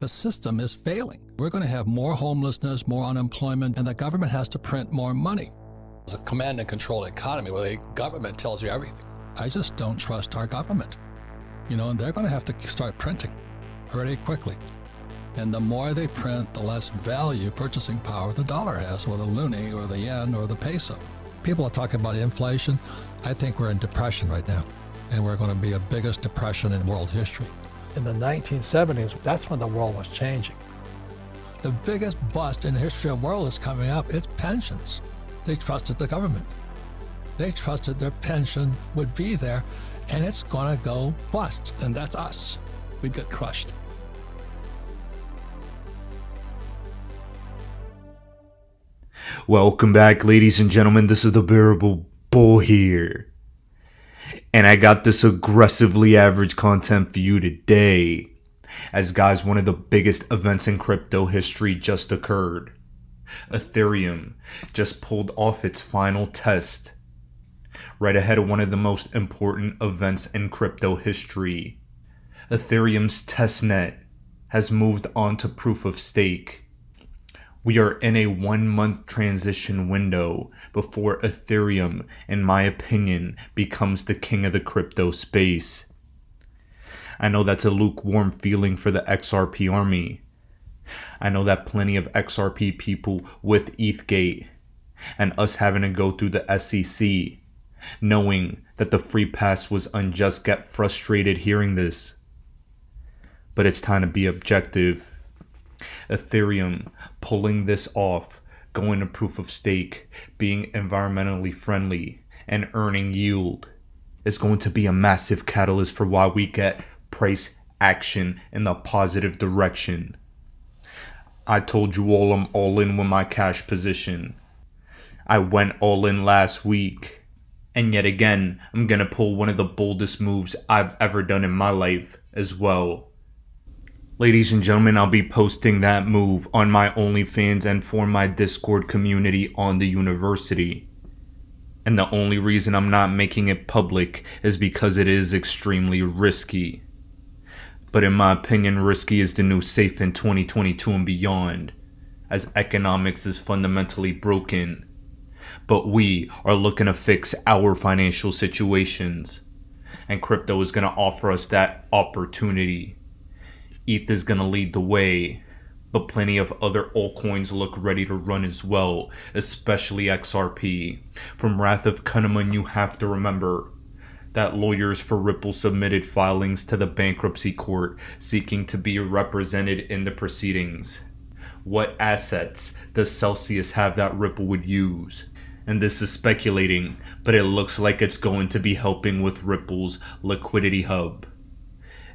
The system is failing. We're going to have more homelessness, more unemployment, and the government has to print more money. It's a command and control economy where the government tells you everything. I just don't trust our government. And they're going to have to start printing pretty quickly. And the more they print, the less value, purchasing power the dollar has, or the loonie, or the yen, or the peso. People are talking about inflation. I think we're in depression right now, and we're going to be the biggest depression in world history. In the 1970s, that's when the world was changing. The biggest bust in the history of the world is coming up. It's pensions. They trusted the government. They trusted their pension would be there, and it's going to go bust. And that's us. We'd get crushed. Welcome back, ladies and gentlemen. This is the Bearable Bull here. And I got this aggressively average content for you today. As guys, one of the biggest events in crypto history just occurred. Ethereum just pulled off its final test, right ahead of one of the most important events in crypto history. Ethereum's testnet has moved on to proof of stake. We are in a 1-month transition window before Ethereum, in my opinion, becomes the king of the crypto space. I know that's a lukewarm feeling for the XRP army. I know that plenty of XRP people with ETHgate and us having to go through the SEC, knowing that the free pass was unjust, get frustrated hearing this. But it's time to be objective. Ethereum pulling this off, going to proof of stake, being environmentally friendly, and earning yield is going to be a massive catalyst for why we get price action in the positive direction. I told you all I'm all in with my cash position. I went all in last week. And yet again, I'm going to pull one of the boldest moves I've ever done in my life as well. Ladies and gentlemen, I'll be posting that move on my OnlyFans and for my Discord community on the university. And the only reason I'm not making it public is because it is extremely risky. But in my opinion, risky is the new safe in 2022 and beyond, as economics is fundamentally broken. But we are looking to fix our financial situations, and crypto is going to offer us that opportunity. ETH is going to lead the way, but plenty of other altcoins look ready to run as well, especially XRP. From Wrath of Kahneman, you have to remember that lawyers for Ripple submitted filings to the bankruptcy court seeking to be represented in the proceedings. What assets does Celsius have that Ripple would use? And this is speculating, but it looks like it's going to be helping with Ripple's liquidity hub.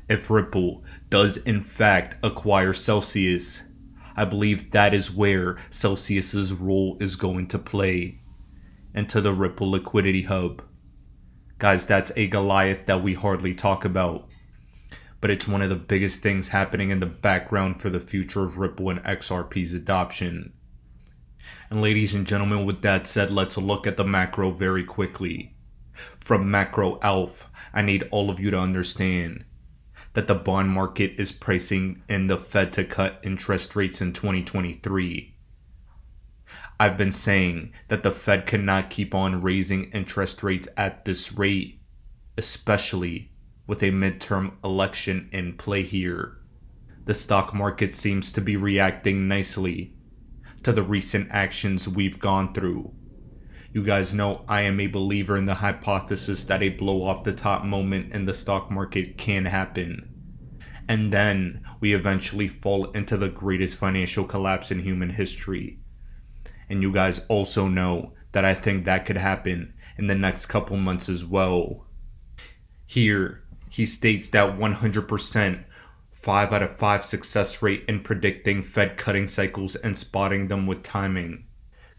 If Ripple does in fact acquire Celsius, I believe that is where Celsius's role is going to play, into the Ripple liquidity hub. Guys, that's a Goliath that we hardly talk about, but it's one of the biggest things happening in the background for the future of Ripple and XRP's adoption. And ladies and gentlemen, with that said, let's look at the macro very quickly. From Macro Alf, I need all of you to understand that the bond market is pricing in the Fed to cut interest rates in 2023. I've been saying that the Fed cannot keep on raising interest rates at this rate, especially with a midterm election in play here. The stock market seems to be reacting nicely to the recent actions we've gone through. You guys know I am a believer in the hypothesis that a blow off the top moment in the stock market can happen. And then we eventually fall into the greatest financial collapse in human history. And you guys also know that I think that could happen in the next couple months as well. Here, he states that 100% 5 out of 5 success rate in predicting Fed cutting cycles and spotting them with timing.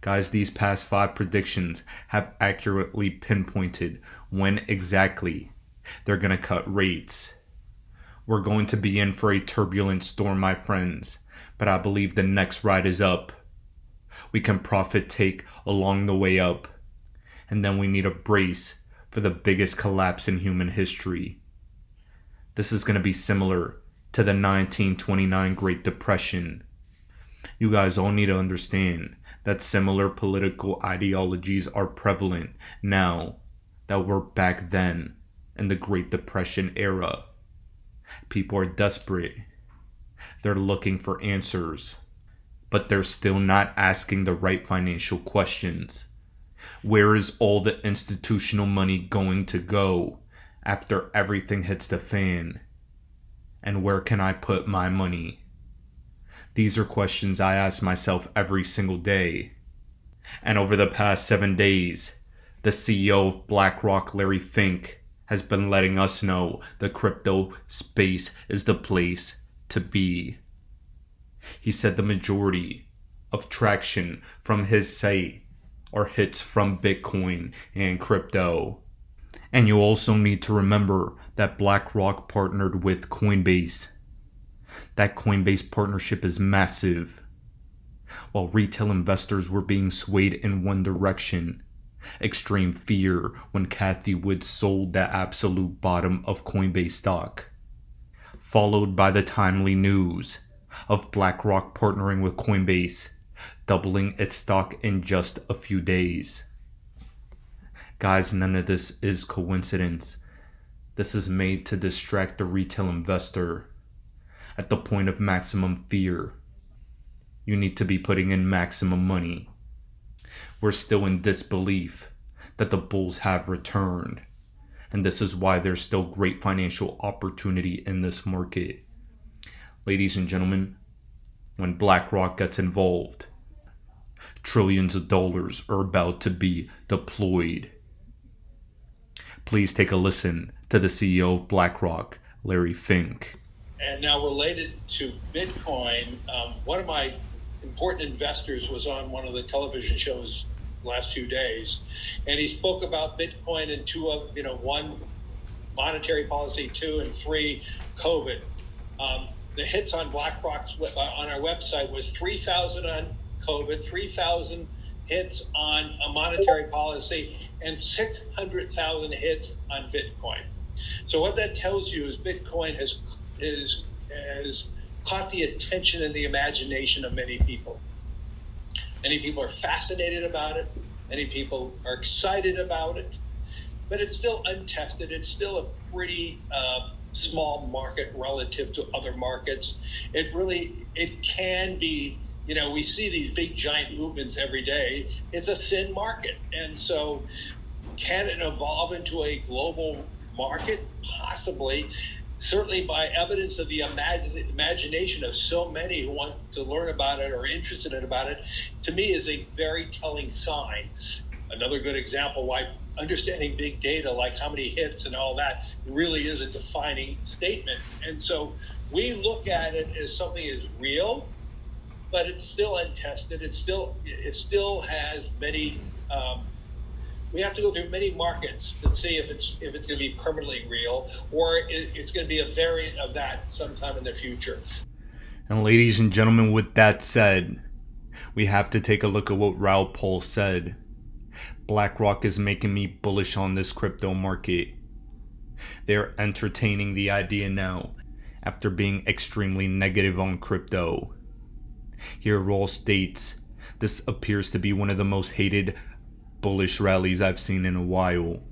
Guys, these past 5 predictions have accurately pinpointed when exactly they're going to cut rates. We're going to be in for a turbulent storm, my friends, but I believe the next ride is up. We can profit take along the way up, and then we need a brace for the biggest collapse in human history. This is going to be similar to the 1929 Great Depression. You guys all need to understand that similar political ideologies are prevalent now that were back then in the Great Depression era. People are desperate. They're looking for answers, but they're still not asking the right financial questions. Where is all the institutional money going to go after everything hits the fan? And where can I put my money? These are questions I ask myself every single day. And over the past 7 days, the CEO of BlackRock, Larry Fink, has been letting us know the crypto space is the place to be. He said the majority of traction from his site are hits from Bitcoin and crypto. And you also need to remember that BlackRock partnered with Coinbase. That Coinbase partnership is massive. While retail investors were being swayed in one direction, extreme fear when Cathie Wood sold the absolute bottom of Coinbase stock, followed by the timely news of BlackRock partnering with Coinbase, doubling its stock in just a few days. Guys, none of this is coincidence. This is made to distract the retail investor. At the point of maximum fear, you need to be putting in maximum money. We're still in disbelief that the bulls have returned, and this is why there's still great financial opportunity in this market. Ladies and gentlemen, when BlackRock gets involved, trillions of dollars are about to be deployed. Please take a listen to the CEO of BlackRock, Larry Fink. And now related to Bitcoin, one of my important investors was on one of the television shows last few days, and he spoke about Bitcoin and one, monetary policy, 2, and 3, COVID. The hits on BlackRock's on our website was 3,000 on COVID, 3,000 hits on a monetary policy, and 600,000 hits on Bitcoin. So what that tells you is Bitcoin has caught the attention and the imagination of many people. Many people are fascinated about it. Many people are excited about it. But it's still untested. It's still a pretty small market relative to other markets. It can be, we see these big giant movements every day. It's a thin market. And so can it evolve into a global market? Possibly. Certainly by evidence of the imagination of so many who want to learn about it or interested about it, to me is a very telling sign. Another good example why understanding big data, like how many hits and all that, really is a defining statement. And so we look at it as something is real, but it's still untested. It still has many. We have to go through many markets to see if it's going to be permanently real, or it's going to be a variant of that sometime in the future. And ladies and gentlemen, with that said, we have to take a look at what Raoul Pal said. BlackRock is making me bullish on this crypto market. They're entertaining the idea now after being extremely negative on crypto. Here Raoul states, this appears to be one of the most hated bullish rallies I've seen in a while.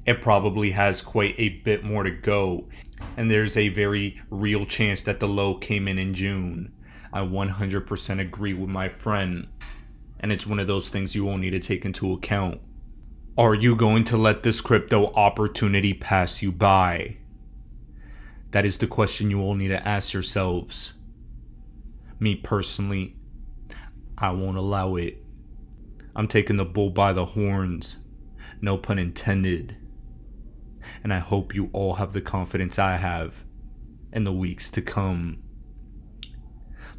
It probably has quite a bit more to go, and there's a very real chance that the low came in June. I 100% agree with my friend, and it's one of those things you all need to take into account. Are you going to let this crypto opportunity pass you by? That is the question you all need to ask yourselves. Me personally, I won't allow it. I'm taking the bull by the horns, no pun intended. And I hope you all have the confidence I have in the weeks to come.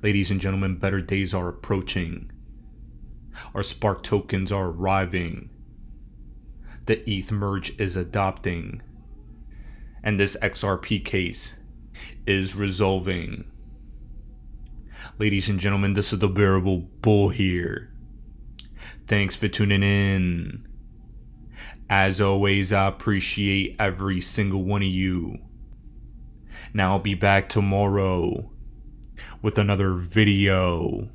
Ladies and gentlemen, better days are approaching. Our Spark tokens are arriving. The ETH merge is adopting. And this XRP case is resolving. Ladies and gentlemen, this is the Bearable Bull here. Thanks for tuning in. As always, I appreciate every single one of you. Now I'll be back tomorrow with another video.